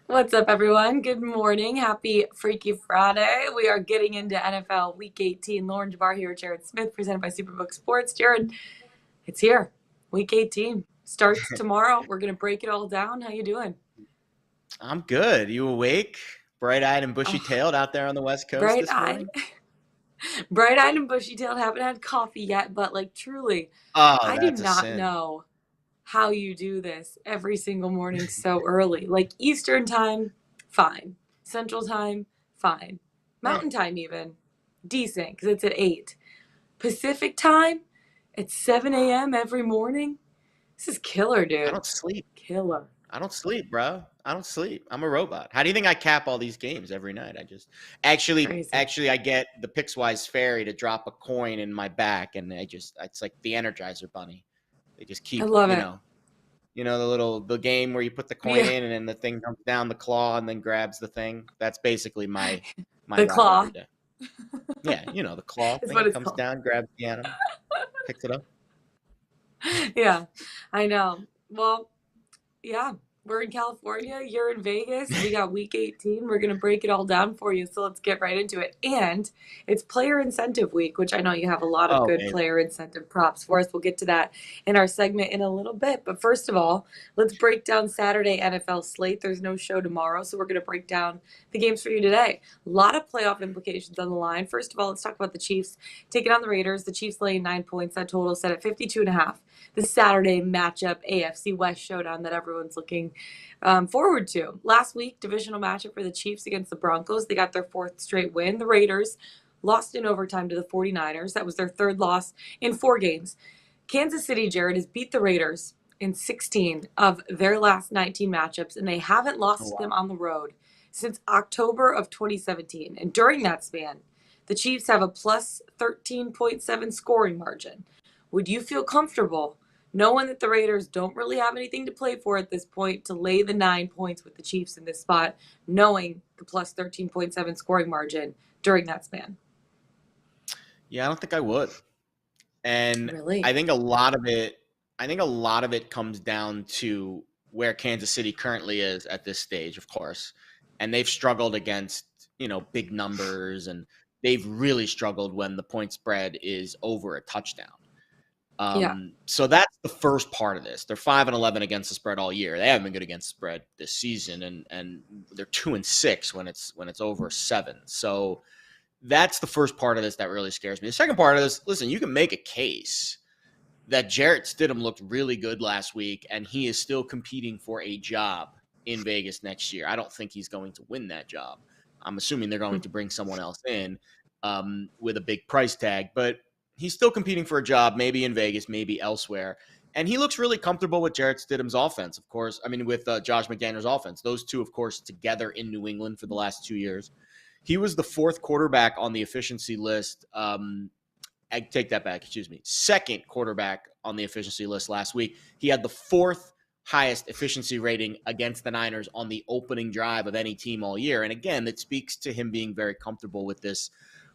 What's up, everyone? Good morning. Happy Freaky Friday. We are getting into NFL Week 18. Lauren Jabbar here with Jared Smith, presented by Superbook Sports. Jared, it's here. Week 18 starts tomorrow. We're going to break it all down. How you doing? I'm good. You awake? Bright-eyed and bushy-tailed out there on the West Coast this morning? Bright-eyed and bushy-tailed. Haven't had coffee yet, but truly, I do not know how you do this every single morning so early. Eastern time, fine. Central time, fine. Mountain time even, decent, because it's at 8. Pacific time, it's 7 a.m. every morning. This is killer, dude. I don't sleep. Killer. I don't sleep, bro. I don't sleep. I'm a robot. How do you think I cap all these games every night? I just actually I get the Pickswise fairy to drop a coin in my back, and it's like the Energizer Bunny. They just keep, I love it. The game where you put the coin in and then the thing comes down the claw and then grabs the thing. That's basically my the claw. Yeah, the claw thing comes down, grabs the animal, picks it up. Yeah, I know. Well, yeah, we're in California. You're in Vegas. We got Week 18. We're going to break it all down for you, so let's get right into it. And it's Player Incentive Week, which I know you have a lot of good player incentive props for us. We'll get to that in our segment in a little bit. But first of all, let's break down Saturday NFL slate. There's no show tomorrow, so we're going to break down the games for you today. A lot of playoff implications on the line. First of all, let's talk about the Chiefs taking on the Raiders. The Chiefs laying 9 points. That total set at 52.5. The Saturday matchup, AFC West showdown that everyone's looking forward to. Last week, divisional matchup for the Chiefs against the Broncos. They got their 4th straight win. The Raiders lost in overtime to the 49ers. That was their 3rd loss in 4 games. Kansas City, Jared, has beat the Raiders in 16 of their last 19 matchups, and they haven't lost to them on the road since October of 2017. And during that span, the Chiefs have a plus 13.7 scoring margin. Would you feel comfortable knowing that the Raiders don't really have anything to play for at this point to lay the 9 points with the Chiefs in this spot, knowing the plus 13.7 scoring margin during that span? Yeah, I don't think I would. And really? I think a lot of it comes down to where Kansas City currently is at this stage, of course. And they've struggled against, big numbers, and they've really struggled when the point spread is over a touchdown. So that's the first part of this. They're 5-11 against the spread all year. They haven't been good against the spread this season, and they're 2-6 when it's over 7. So that's the first part of this that really scares me. The second part of this, listen, you can make a case that Jarrett Stidham looked really good last week, and he is still competing for a job in Vegas next year. I don't think he's going to win that job. I'm assuming they're going to bring someone else in with a big price tag, but he's still competing for a job, maybe in Vegas, maybe elsewhere. And he looks really comfortable with Jarrett Stidham's offense, of course. I mean, with Josh McDaniels' offense. Those two, of course, together in New England for the last 2 years. He was the 4th quarterback on the efficiency list. I take that back, excuse me. 2nd quarterback on the efficiency list last week. He had the 4th highest efficiency rating against the Niners on the opening drive of any team all year. And again, that speaks to him being very comfortable with this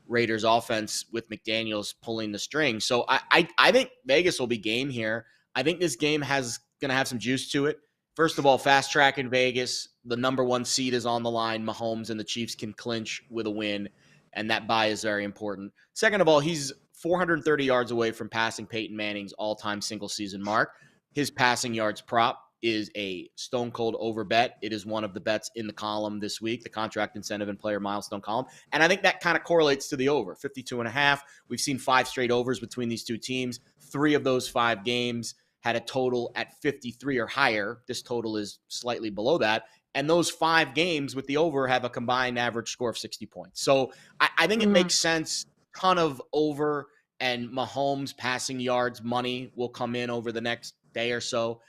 Raiders offense with McDaniels pulling the string. So I think Vegas will be game here. I think this game going to have some juice to it. First of all, fast track in Vegas. The number 1 seed is on the line. Mahomes and the Chiefs can clinch with a win, and that bye is very important. Second of all, he's 430 yards away from passing Peyton Manning's all-time single-season mark. His passing yards prop is a stone cold over bet. It is one of the bets in the column this week, the contract incentive and player milestone column. And I think that kind of correlates to the over 52.5. We've seen 5 straight overs between these two teams. 3 of those 5 games had a total at 53 or higher. This total is slightly below that. And those 5 games with the over have a combined average score of 60 points. So I think it Mm-hmm. makes sense. Ton of over, and Mahomes passing yards money will come in over the next day or so.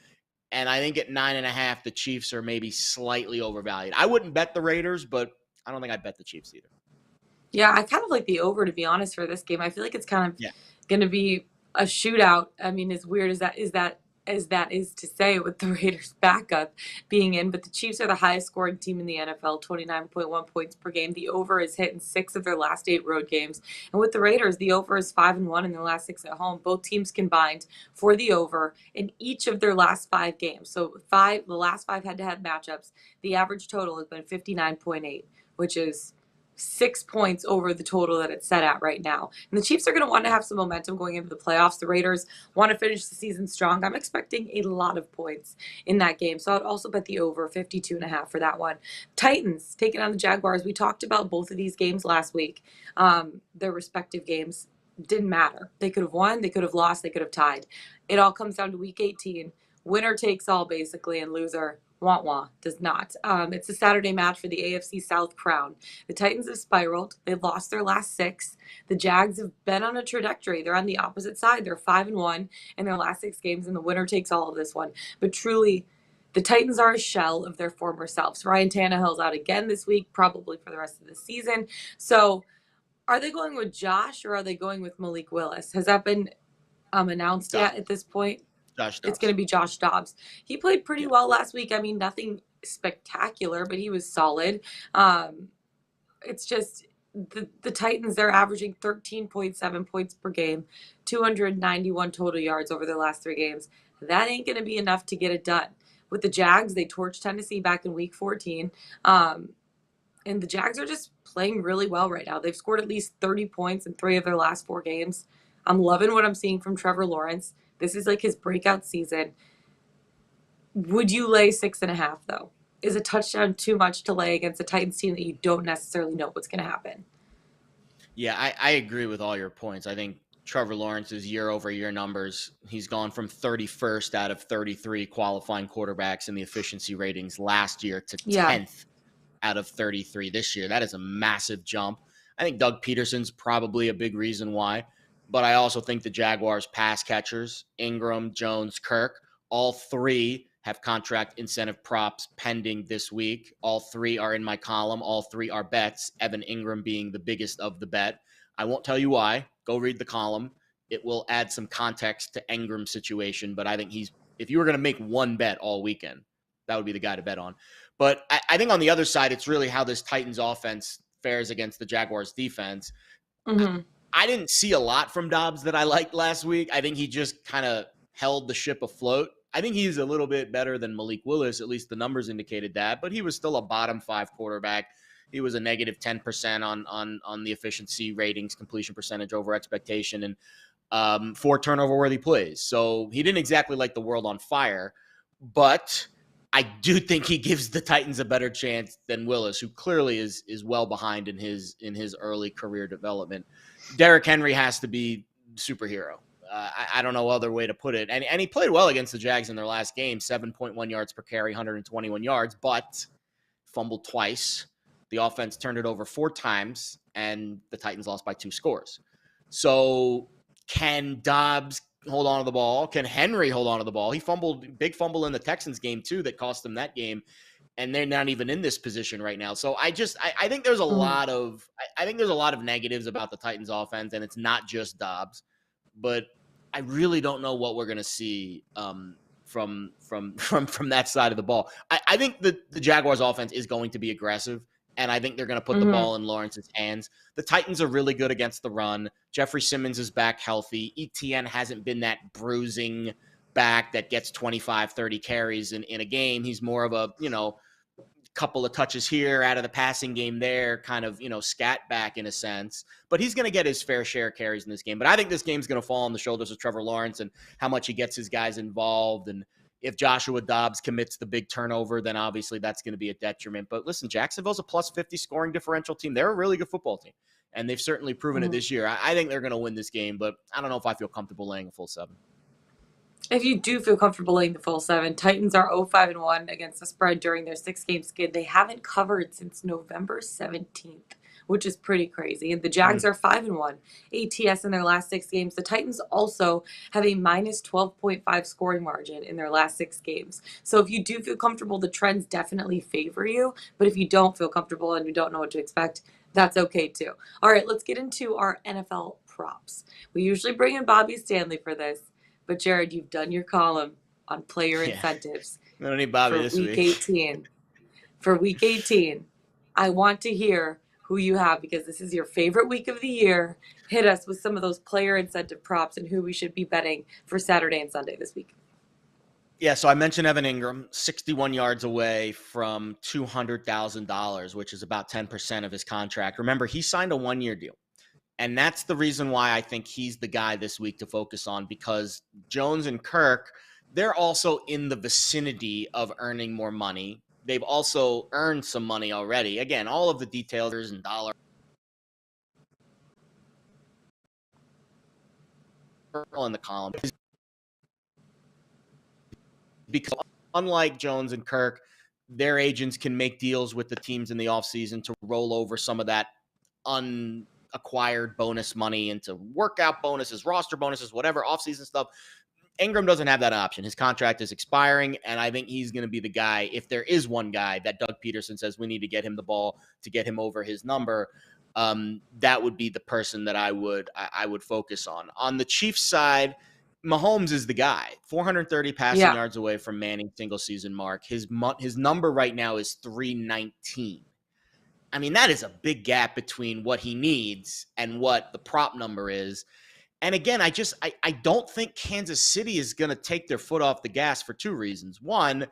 And I think at 9.5, the Chiefs are maybe slightly overvalued. I wouldn't bet the Raiders, but I don't think I'd bet the Chiefs either. Yeah, I kind of like the over, to be honest, for this game. I feel like it's kind of Yeah. going to be a shootout. I mean, as weird as that is to say, with the Raiders backup being in, but the Chiefs are the highest scoring team in the NFL, 29.1 points per game. The over is hit in 6 of their last 8 road games. And with the Raiders, the over is 5-1 in their last 6 at home. Both teams combined for the over in each of their last 5 games. So the last 5 head-to-head matchups, the average total has been 59.8, which is 6 points over the total that it's set at right now. And the Chiefs are going to want to have some momentum going into the playoffs. The Raiders want to finish the season strong. I'm expecting a lot of points in that game. So I'd also bet the over 52.5 for that one. Titans taking on the Jaguars. We talked about both of these games last week. Their respective games didn't matter. They could have won, they could have lost, they could have tied. It all comes down to week 18. Winner takes all, basically, and loser wah does not. It's a Saturday match for the AFC South crown. The Titans have spiraled. They've lost their last 6. The Jags have been on a trajectory. They're on the opposite side. They're 5-1 in their last 6 games, and the winner takes all of this one. But truly, the Titans are a shell of their former selves. Ryan Tannehill's out again this week, probably for the rest of the season. So are they going with Josh, or are they going with Malik Willis? Has that been announced yet at this point? Josh It's going Dobbs. to be Josh Dobbs. He played pretty Yeah. well last week. I mean, nothing spectacular, but he was solid. It's just the Titans, they're averaging 13.7 points per game, 291 total yards over their last 3 games. That ain't going to be enough to get it done. With the Jags, they torched Tennessee back in week 14. And the Jags are just playing really well right now. They've scored at least 30 points in 3 of their last 4 games. I'm loving what I'm seeing from Trevor Lawrence. This is like his breakout season. Would you lay 6.5, though? Is a touchdown too much to lay against a Titans team that you don't necessarily know what's going to happen? Yeah, I agree with all your points. I think Trevor Lawrence's year-over-year numbers, he's gone from 31st out of 33 qualifying quarterbacks in the efficiency ratings last year to Yeah. 10th out of 33 this year. That is a massive jump. I think Doug Peterson's probably a big reason why, but I also think the Jaguars pass catchers, Ingram, Jones, Kirk, all 3 have contract incentive props pending this week. All 3 are in my column. All 3 are bets, Evan Ingram being the biggest of the bet. I won't tell you why. Go read the column. It will add some context to Ingram's situation, but I think if you were going to make one bet all weekend, that would be the guy to bet on. But I think on the other side, it's really how this Titans offense fares against the Jaguars defense. Mm-hmm. I didn't see a lot from Dobbs that I liked last week. I think he just kind of held the ship afloat. I think he's a little bit better than Malik Willis. At least the numbers indicated that, but he was still a bottom 5 quarterback. He was a negative 10% on the efficiency ratings, completion percentage over expectation, and 4 turnover worthy plays. So he didn't exactly light the world on fire, but I do think he gives the Titans a better chance than Willis, who clearly is well behind in his early career development. Derrick Henry has to be superhero. I don't know other way to put it. And he played well against the Jags in their last game, 7.1 yards per carry, 121 yards, but fumbled twice. The offense turned it over 4 times, and the Titans lost by 2 scores. So can Dobbs hold on to the ball? Can Henry hold on to the ball? He fumbled, big fumble in the Texans game too that cost them that game, and they're not even in this position right now. So I think there's a lot of negatives about the Titans offense, and it's not just Dobbs, but I really don't know what we're going to see from that side of the ball. I think the Jaguars offense is going to be aggressive, and I think they're going to put the ball in Lawrence's hands. The Titans are really good against the run. Jeffrey Simmons is back healthy. ETN hasn't been that bruising back that gets 25, 30 carries in a game. He's more of a, couple of touches here out of the passing game there, kind of, scat back in a sense. But he's going to get his fair share of carries in this game. But I think this game's going to fall on the shoulders of Trevor Lawrence and how much he gets his guys involved. And If Joshua Dobbs commits the big turnover, then obviously that's going to be a detriment. But listen, Jacksonville's a plus 50 scoring differential team. They're a really good football team, and they've certainly proven it this year. I think they're going to win this game, but I don't know if I feel comfortable laying a full 7. If you do feel comfortable laying the full 7, Titans are 0-5-1 against the spread during their 6-game skid. They haven't covered since November 17th, which is pretty crazy. And the Jags are 5-1 ATS in their last 6 games. The Titans also have a minus 12.5 scoring margin in their last 6 games. So if you do feel comfortable, the trends definitely favor you. But if you don't feel comfortable and you don't know what to expect, that's okay too. All right, let's get into our NFL props. We usually bring in Bobby Stanley for this. But Jared, you've done your column on player incentives We don't need Bobby for this week week. 18. For week 18, I want to hear who you have because this is your favorite week of the year. Hit us with some of those player incentive props and who we should be betting for Saturday and Sunday this week. Yeah, so I mentioned Evan Ingram, 61 yards away from $200,000, which is about 10% of his contract. Remember, he signed a 1-year deal. And that's the reason why I think he's the guy this week to focus on, because Jones and Kirk, they're also in the vicinity of earning more money. They've also earned some money already. Again, all of the details and dollars in the column. Because unlike Jones and Kirk, their agents can make deals with the teams in the offseason to roll over some of that unacquired bonus money into workout bonuses, roster bonuses, whatever, offseason stuff. Ingram doesn't have that option. His contract is expiring, and I think he's going to be the guy, if there is one guy that Doug Peterson says we need to get him the ball to get him over his number, that would be the person that I would focus on. On the Chiefs side, Mahomes is the guy. 430 passing yards away from Manning's single-season mark. His number right now is 319. I mean, that is a big gap between what he needs and what the prop number is. And again, I don't think Kansas City is going to take their foot off the gas for 2 reasons. 1,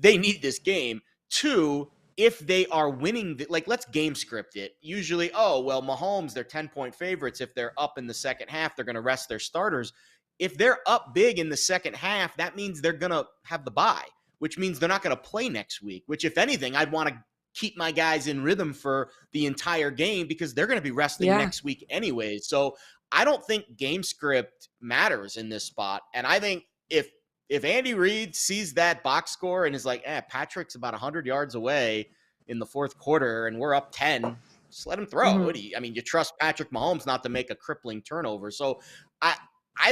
they need this game. 2, if they are winning, let's game script it. Usually, Mahomes, they're 10-point favorites. If they're up in the second half, they're going to rest their starters. If they're up big in the second half, that means they're going to have the bye, which means they're not going to play next week, which, if anything, I'd want to keep my guys in rhythm for the entire game because they're going to be resting next week anyway. So I don't think game script matters in this spot. And I think if Andy Reid sees that box score and is like, Patrick's about 100 yards away in the fourth quarter and we're up 10, just let him throw. You trust Patrick Mahomes not to make a crippling turnover. So I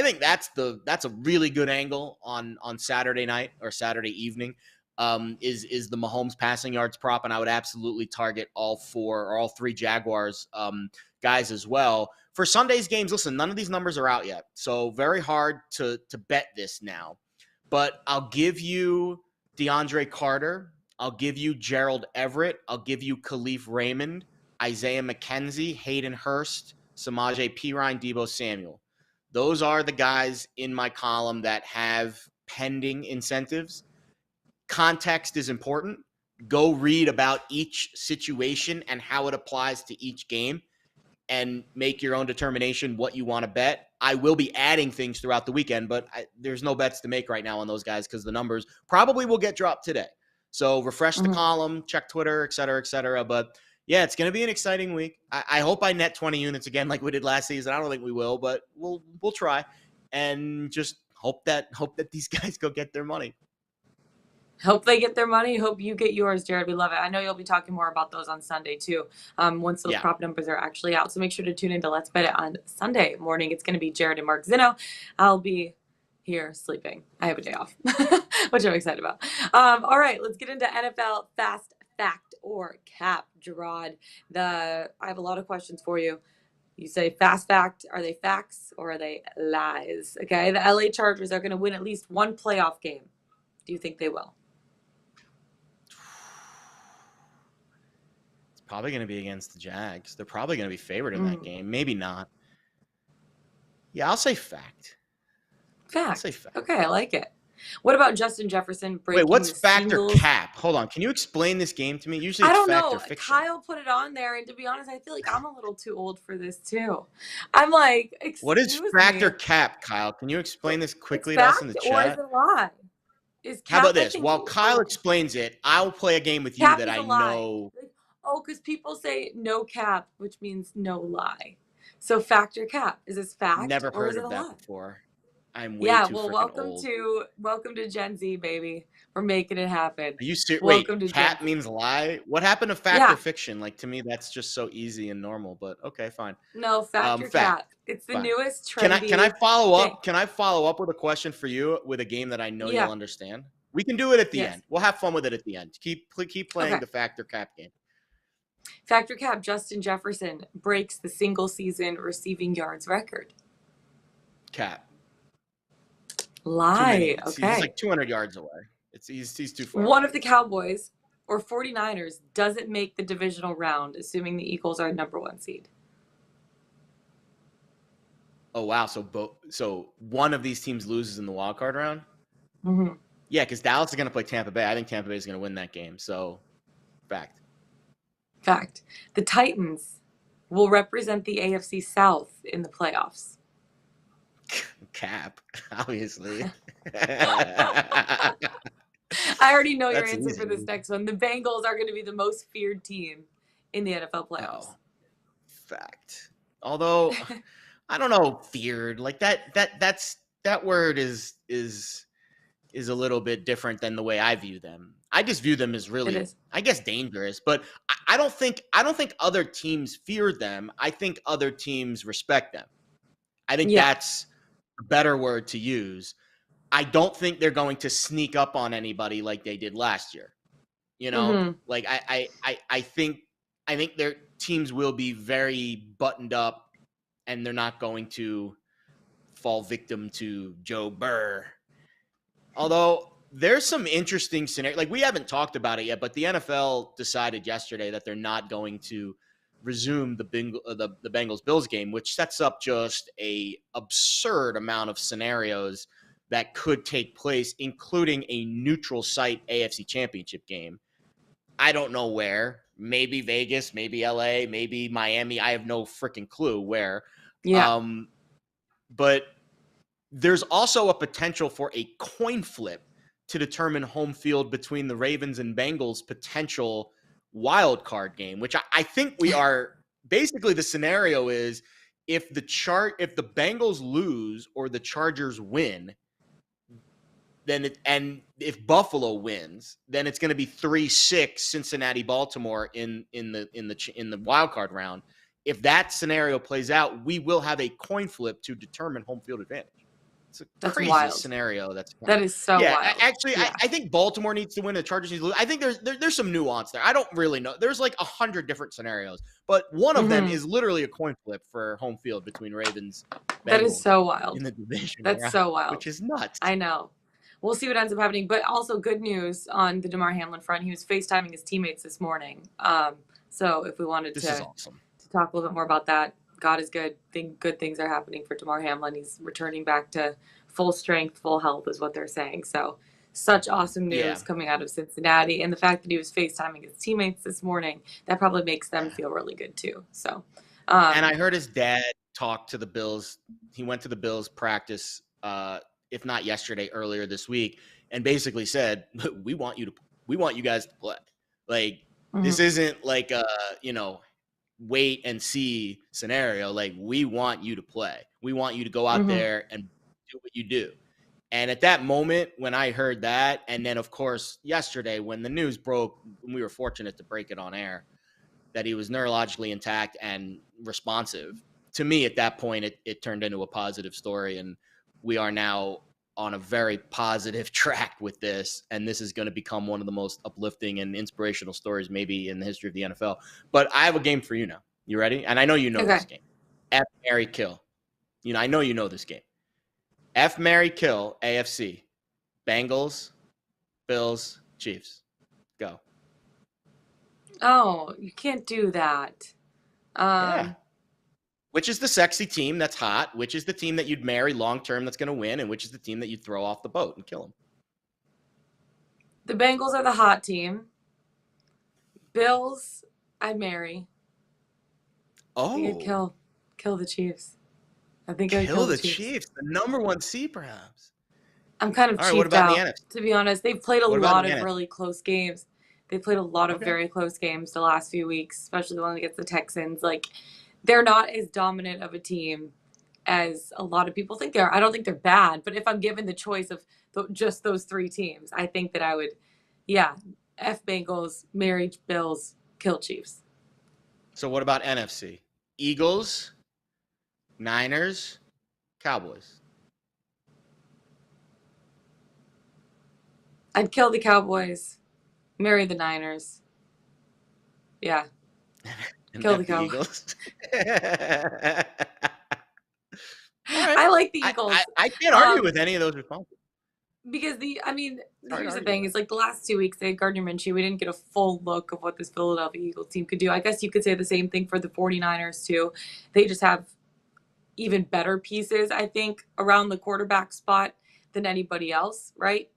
think that's a really good angle on Saturday night or Saturday evening. Is the Mahomes passing yards prop, and I would absolutely target all 3 Jaguars guys as well. For Sunday's games, listen, none of these numbers are out yet, so very hard to bet this now. But I'll give you DeAndre Carter, I'll give you Gerald Everett, I'll give you Khalif Raymond, Isaiah McKenzie, Hayden Hurst, Samaje Perine, Deebo Samuel. Those are the guys in my column that have pending incentives. Context is important. Go read about each situation and how it applies to each game and make your own determination what you want to bet. I will be adding things throughout the weekend, but there's no bets to make right now on those guys because the numbers probably will get dropped today. So refresh the column, check Twitter, et cetera, et cetera. But yeah, it's going to be an exciting week. I hope I net 20 units again like we did last season. I don't think we will, but we'll try and just hope that these guys go get their money. Hope they get their money. Hope you get yours, Jared. We love it. I know you'll be talking more about those on Sunday, too, once those prop numbers are actually out. So make sure to tune in to Let's Bet It on Sunday morning. It's going to be Jared and Mark Zinno. I'll be here sleeping. I have a day off, which I'm excited about. All right, let's get into NFL Fast Fact or Cap, Gerard. I have a lot of questions for you. You say fast fact. Are they facts or are they lies? Okay, the LA Chargers are going to win at least one playoff game. Do you think they will? Probably going to be against the Jags. They're probably going to be favored in that game. Maybe not. Yeah, I'll say fact. Fact. I'll say fact. Okay, I like it. What about Justin Jefferson breaking? Wait, what's fact or cap? Hold on. Can you explain this game to me? Usually it's fact or fiction. Kyle put it on there, and to be honest, I feel like I'm a little too old for this too. I'm like, what is fact or cap, Kyle? Can you explain this quickly to us in the chat? Or is it a lie? Is How about Cap, I this? think, While Kyle explains it, I'll play a game with you Cap that is I a lie. know. Like, oh, because people say no cap, which means no lie. So fact or cap. Is this fact Never or is heard it a of that lie? before. I'm way Yeah, too well, freaking old. welcome to Gen Z, baby. We're making it happen. Are you serious? Welcome Wait, to Gen cat Z. means lie? What happened to fact or Yeah, fiction? Like, to me, that's just so easy and normal, but okay, fine. no, fact or Fact. cap. It's the Fine. newest Can I trendy follow thing. up? Can I follow up with a question for you with a game that I know you'll Yeah, understand? We can do it at the yes. end. We'll have fun with it at the end. Keep playing Okay. the fact or cap game. Fact or cap, Justin Jefferson breaks the single season receiving yards record. Cap. Too Lie. many. He's Okay. like 200 yards away. He's too far One away. of the Cowboys or 49ers doesn't make the divisional round, assuming the Eagles are number one seed. Oh wow! So one of these teams loses in the wild card round. Mm-hmm. Yeah, because Dallas is going to play Tampa Bay. I think Tampa Bay is going to win that game. So, fact. Fact. The Titans will represent the AFC South in the playoffs. Cap, obviously. I already know your That's answer for this easy. next one. The Bengals are going to be the most feared team in the NFL playoffs. Oh, fact. Although I don't know, feared like that word is a little bit different than the way I view them. I just view them as It really, is. I guess, dangerous. But I don't think other teams fear them. I think other teams respect them. I think Yeah. that's a better word to use. I don't think they're going to sneak up on anybody like they did last year. You know, Mm-hmm. like I think their teams will be very buttoned up, and they're not going to fall victim to Joe Burr. Although there's some interesting scenario, like we haven't talked about it yet, but the NFL decided yesterday that they're not going to resume the Bengals Bills game, which sets up just a absurd amount of scenarios that could take place, including a neutral site AFC Championship game. I don't know where. Maybe Vegas, maybe LA, maybe Miami. I have no freaking clue where. Yeah. Um, but there's also a potential for a coin flip to determine home field between the Ravens and Bengals potential wild card game, which I think we are basically the scenario is if the Bengals lose or the Chargers win, and if Buffalo wins, then it's going to be 3-6 Cincinnati Baltimore in the wild card round. If that scenario plays out, we will have a coin flip to determine home field advantage. It's a That's crazy wild. scenario. That is so wild. Actually, Yeah. I think Baltimore needs to win. The Chargers need to lose. I think there's some nuance there. I don't really know. There's like 100 different scenarios, but one of them Mm-hmm. is literally a coin flip for home field between Ravens, That is Bengals so in wild. the division That's round, so wild. which is nuts. I know. We'll see what ends up happening. But also good news on the DeMar Hamlin front. He was FaceTiming his teammates this morning. So if we wanted This is awesome. to talk a little bit more about that, God is good. Good things are happening for DeMar Hamlin. He's returning back to full strength, full health is what they're saying. So such awesome news Yeah. coming out of Cincinnati. And the fact that he was FaceTiming his teammates this morning, that probably makes them feel really good too. So And I heard his dad talk to the Bills. He went to the Bills practice, if not yesterday, earlier this week, and basically said, we want you guys to play. Like, this isn't like a, wait and see scenario. Like, we want you to play. We want you to go out there and do what you do. And at that moment, when I heard that, and then of course yesterday when the news broke, we were fortunate to break it on air, that he was neurologically intact and responsive. To me, at that point, it turned into a positive story, and we are now on a very positive track with this, and this is going to become one of the most uplifting and inspirational stories maybe in the history of the NFL. But I have a game for you now. You ready? And I know you know this game. F, marry, kill. I know you know this game. F, marry, kill, AFC. Bengals, Bills, Chiefs. Go. Oh, you can't do that. Yeah. Which is the sexy team that's hot? Which is the team that you'd marry long-term that's going to win? And which is the team that you'd throw off the boat and kill them? The Bengals are the hot team. Bills, I'd marry. I think I'd kill the Chiefs. I think I'd kill the Chiefs, the number one seed, perhaps. I'm kind of All right, what cheaped about in the out, NFC? to be honest. They've played a What about in lot the of NFC? really close games. They played a lot of Okay. very close games the last few weeks, especially the one against the Texans. Like, they're not as dominant of a team as a lot of people think they are. I don't think they're bad, but if I'm given the choice of just those three teams, I think that I would, yeah, F Bengals, marry Bills, kill Chiefs. So what about NFC? Eagles, Niners, Cowboys. I'd kill the Cowboys, marry the Niners. Yeah, And kill the F the Cowboys. Eagles. All right. I like the I, I, Eagles. I can't argue Um, with any of those responses. Because It's hard to here's the argue with thing: that. is like the last 2 weeks they had Gardner Minshew. We didn't get a full look of what this Philadelphia Eagles team could do. I guess you could say the same thing for the 49ers too. They just have even better pieces, I think, around the quarterback spot than anybody else, right?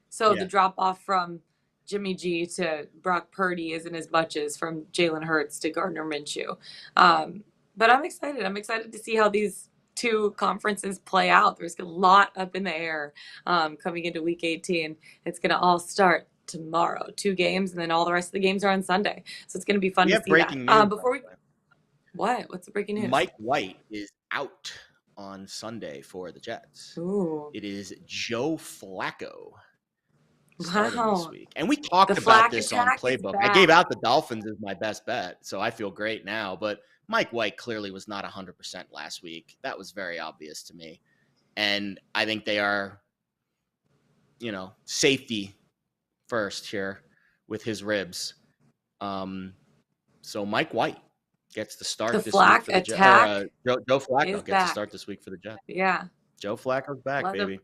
So the Yeah. drop off from Jimmy G to Brock Purdy isn't as much as from Jalen Hurts to Gardner Minshew. But I'm excited. I'm excited to see how these two conferences play out. There's a lot up in the air coming into Week 18. It's going to all start tomorrow. 2 games, and then all the rest of the games are on Sunday. So it's going to be fun We to have see that. breaking news, by Before we, the way. what? What's the breaking news? Mike White is out on Sunday for the Jets. Ooh. It is Joe Flacco starting this Wow. week. And we The talked about Flack this on attack is Playbook. I gave back. out the Dolphins as my best bet, so I feel great now. But Mike White clearly was not 100% last week. That was very obvious to me. And I think they are, safety first here with his ribs. So Mike White gets the The start this week Flack for the Jets. Or attack Joe is Flacco gets the back. start this week for the Jets. Yeah. Joe Flacco's back, Let them baby.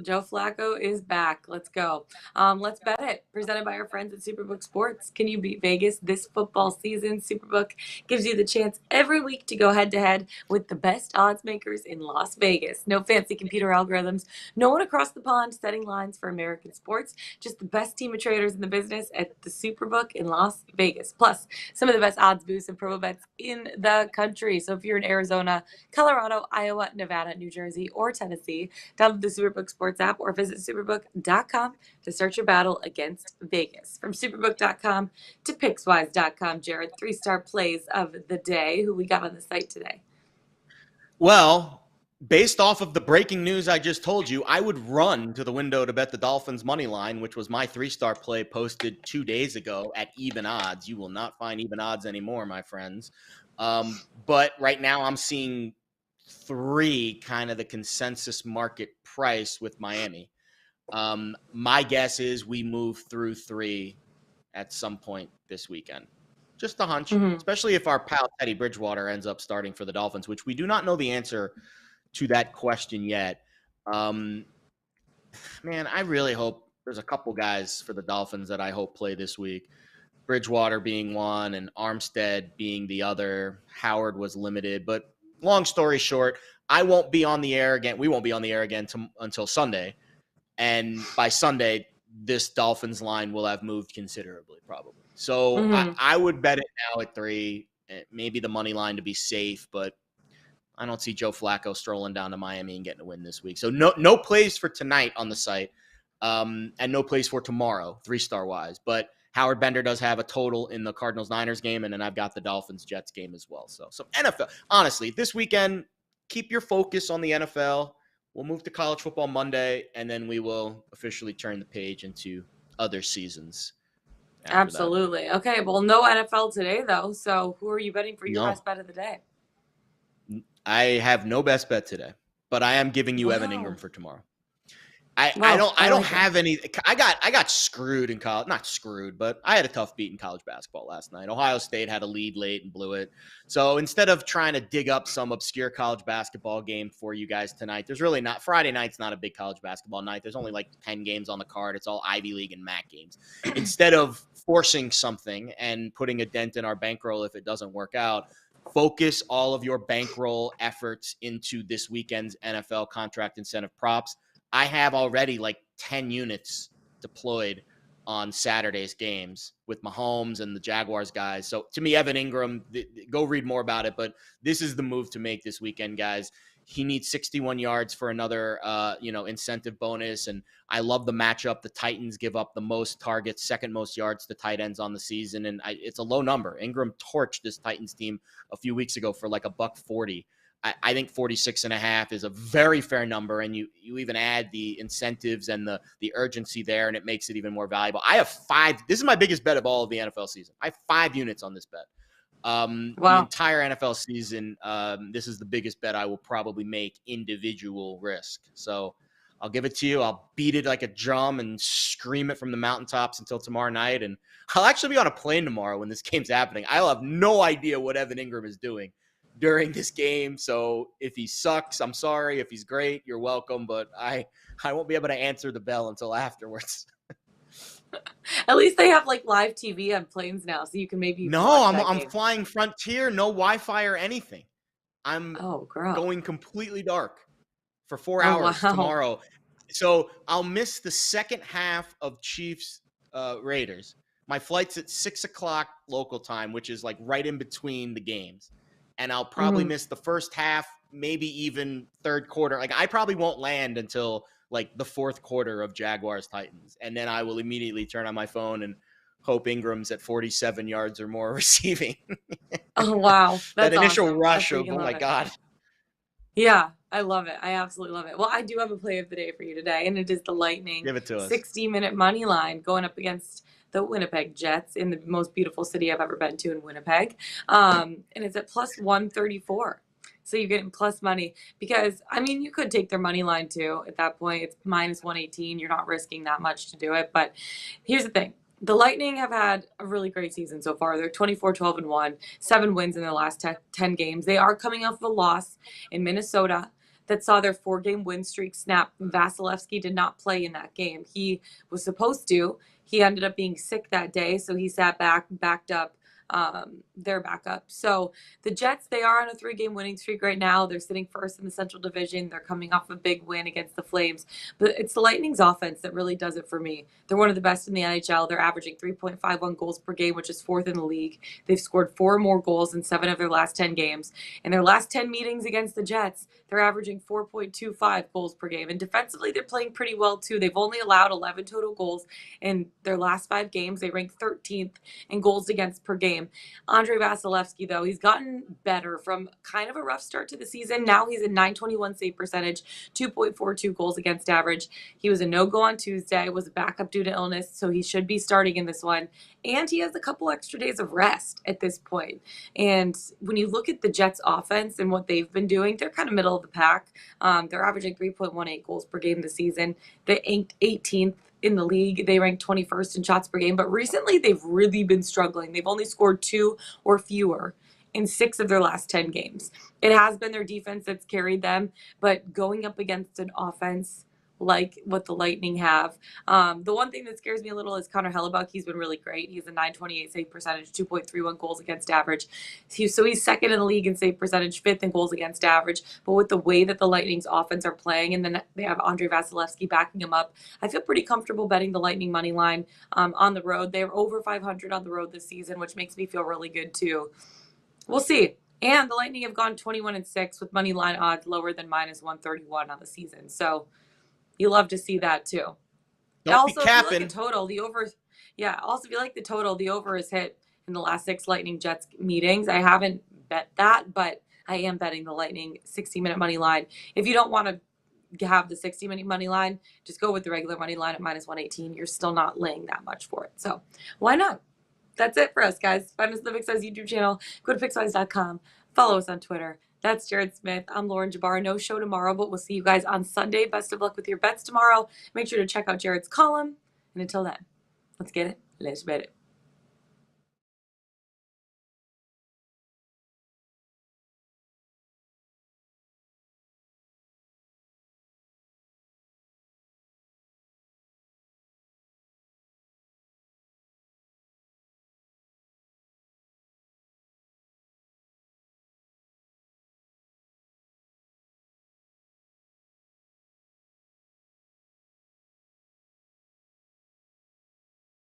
Joe Flacco is back. Let's go. Let's bet it. Presented by our friends at Superbook Sports. Can you beat Vegas this football season? Superbook gives you the chance every week to go head to head with the best odds makers in Las Vegas. No fancy computer algorithms. No one across the pond setting lines for American sports. Just the best team of traders in the business at the Superbook in Las Vegas. Plus, some of the best odds boosts and promo bets in the country. So if you're in Arizona, Colorado, Iowa, Nevada, New Jersey, or Tennessee, download the Superbook Sports app or visit superbook.com to start your battle against Vegas. From superbook.com to Pickswise.com, Jared, 3-star plays of the day. Who we got on the site today? Well, based off of the breaking news I just told you, I would run to the window to bet the Dolphins money line, which was my 3-star play posted 2 days ago at even odds. You will not find even odds anymore, my friends. But right now I'm seeing 3 kind of the consensus market price with Miami. My guess is we move through 3 at some point this weekend. Just a hunch, Mm-hmm. especially if our pal Teddy Bridgewater ends up starting for the Dolphins, which we do not know the answer to that question yet. Man, I really hope there's a couple guys for the Dolphins that I hope play this week. Bridgewater being one and Armstead being the other. Howard was limited, but long story short, I won't be on the air again. We won't be on the air again until Sunday. And by Sunday, this Dolphins line will have moved considerably, probably. So Mm-hmm. I would bet it now at 3, maybe the money line to be safe, but I don't see Joe Flacco strolling down to Miami and getting a win this week. So no plays for tonight on the site, and no plays for tomorrow, 3-star wise. But Howard Bender does have a total in the Cardinals-Niners game, and then I've got the Dolphins-Jets game as well. So some NFL. Honestly, this weekend, keep your focus on the NFL. We'll move to college football Monday, and then we will officially turn the page into other seasons after Absolutely. Okay. Well, no NFL today, though. So who are you betting for that. your No, best bet of the day? I have no best bet today, but I am giving you Evan Ingram Wow. for tomorrow. I Well, I I don't like it. have any. I got screwed in college. Not screwed, but I had a tough beat in college basketball last night. Ohio State had a lead late and blew it. So instead of trying to dig up some obscure college basketball game for you guys tonight, there's really not. Friday night's not a big college basketball night. There's only like 10 games on the card. It's all Ivy League and MAC games. Instead of forcing something and putting a dent in our bankroll if it doesn't work out, focus all of your bankroll efforts into this weekend's NFL contract incentive props. I have already like 10 units deployed on Saturday's games with Mahomes and the Jaguars guys. So to me, Evan Ingram, go read more about it. But this is the move to make this weekend, guys. he needs 61 yards for another, incentive bonus. And I love the matchup. The Titans give up the most targets, second most yards to tight ends on the season. And it's a low number. Ingram torched this Titans team a few weeks ago for like a $140. I think 46.5 is a very fair number. And you even add the incentives and the urgency there, and it makes it even more valuable. I have 5. This is my biggest bet of all of the NFL season. I have 5 units on this bet. The Wow. entire NFL season, this is the biggest bet I will probably make individual risk. So I'll give it to you. I'll beat it like a drum and scream it from the mountaintops until tomorrow night. And I'll actually be on a plane tomorrow when this game's happening. I'll have no idea what Evan Ingram is doing during this game. So if he sucks, I'm sorry. If he's great, you're welcome. But I won't be able to answer the bell until afterwards. At least they have like live TV on planes now, so you can maybe I'm flying Frontier, no Wi-Fi or anything. I'm going completely dark for 4 hours tomorrow. So I'll miss the second half of Chiefs Raiders. My flight's at 6:00 local time, which is like right in between the games. And I'll probably miss the first half, maybe even third quarter. Like I probably won't land until like the fourth quarter of Jaguars Titans. And then I will immediately turn on my phone and hope Ingram's at 47 yards or more receiving. Oh, wow. That initial rush of, oh my God. Yeah, I love it. I absolutely love it. Well, I do have a play of the day for you today, and it is the Lightning. Give it to us. 60-minute money line going up against the Winnipeg Jets in the most beautiful city I've ever been to in Winnipeg. And it's at plus 134. So you're getting plus money because, I mean, you could take their money line too. At that point, it's minus 118. You're not risking that much to do it. But here's the thing. The Lightning have had a really great season so far. They're 24-12-1, 7 wins in their last 10 games. They are coming off of a loss in Minnesota that saw their 4-game win streak snap. Vasilevsky did not play in that game. He was supposed to. He ended up being sick that day, so he sat backed up their backup. So the Jets, they are on a 3-game winning streak right now. They're sitting first in the Central Division. They're coming off a big win against the Flames. But it's the Lightning's offense that really does it for me. They're one of the best in the NHL. They're averaging 3.51 goals per game, which is 4th in the league. They've scored 4 more goals in 7 of their last 10 games. In their last 10 meetings against the Jets, they're averaging 4.25 goals per game. And defensively, they're playing pretty well, too. They've only allowed 11 total goals in their last 5 games. They rank 13th in goals against per game. Andrei Vasilevsky, though, he's gotten better from kind of a rough start to the season. Now he's a .921 save percentage, 2.42 goals against average. He was a no-go on Tuesday, was a backup due to illness, so he should be starting in this one. And he has a couple extra days of rest at this point. And when you look at the Jets' offense and what they've been doing, they're kind of middle of the pack. They're averaging 3.18 goals per game this season. They're 18th in the league. They rank 21st in shots per game, but recently they've really been struggling. They've only scored 2 or fewer in 6 of their last 10 games. It has been their defense that's carried them, but going up against an offense like what the Lightning have. The one thing that scares me a little is Connor Hellebuck. He's been really great. He's a .928 save percentage, 2.31 goals against average. So he's second in the league in save percentage, 5th in goals against average. But with the way that the Lightning's offense are playing, and then they have Andrei Vasilevsky backing him up, I feel pretty comfortable betting the Lightning money line on the road. They're over 500 on the road this season, which makes me feel really good too. We'll see. And the Lightning have gone 21-6 with money line odds lower than minus 131 on the season. So you love to see that too. Don't be capping. If you like the total, the over. Yeah. Also, if you like the total, the over is hit in the last 6 Lightning Jets meetings. I haven't bet that, but I am betting the Lightning 60-minute money line. If you don't want to have the 60-minute money line, just go with the regular money line at minus 118. You're still not laying that much for it. So why not? That's it for us, guys. Find us on the Pickswise YouTube channel. Go to pickswise.com. Follow us on Twitter. That's Jared Smith. I'm Lauren Jabbar. No show tomorrow, but we'll see you guys on Sunday. Best of luck with your bets tomorrow. Make sure to check out Jared's column. And until then, let's get it. Let's bet it.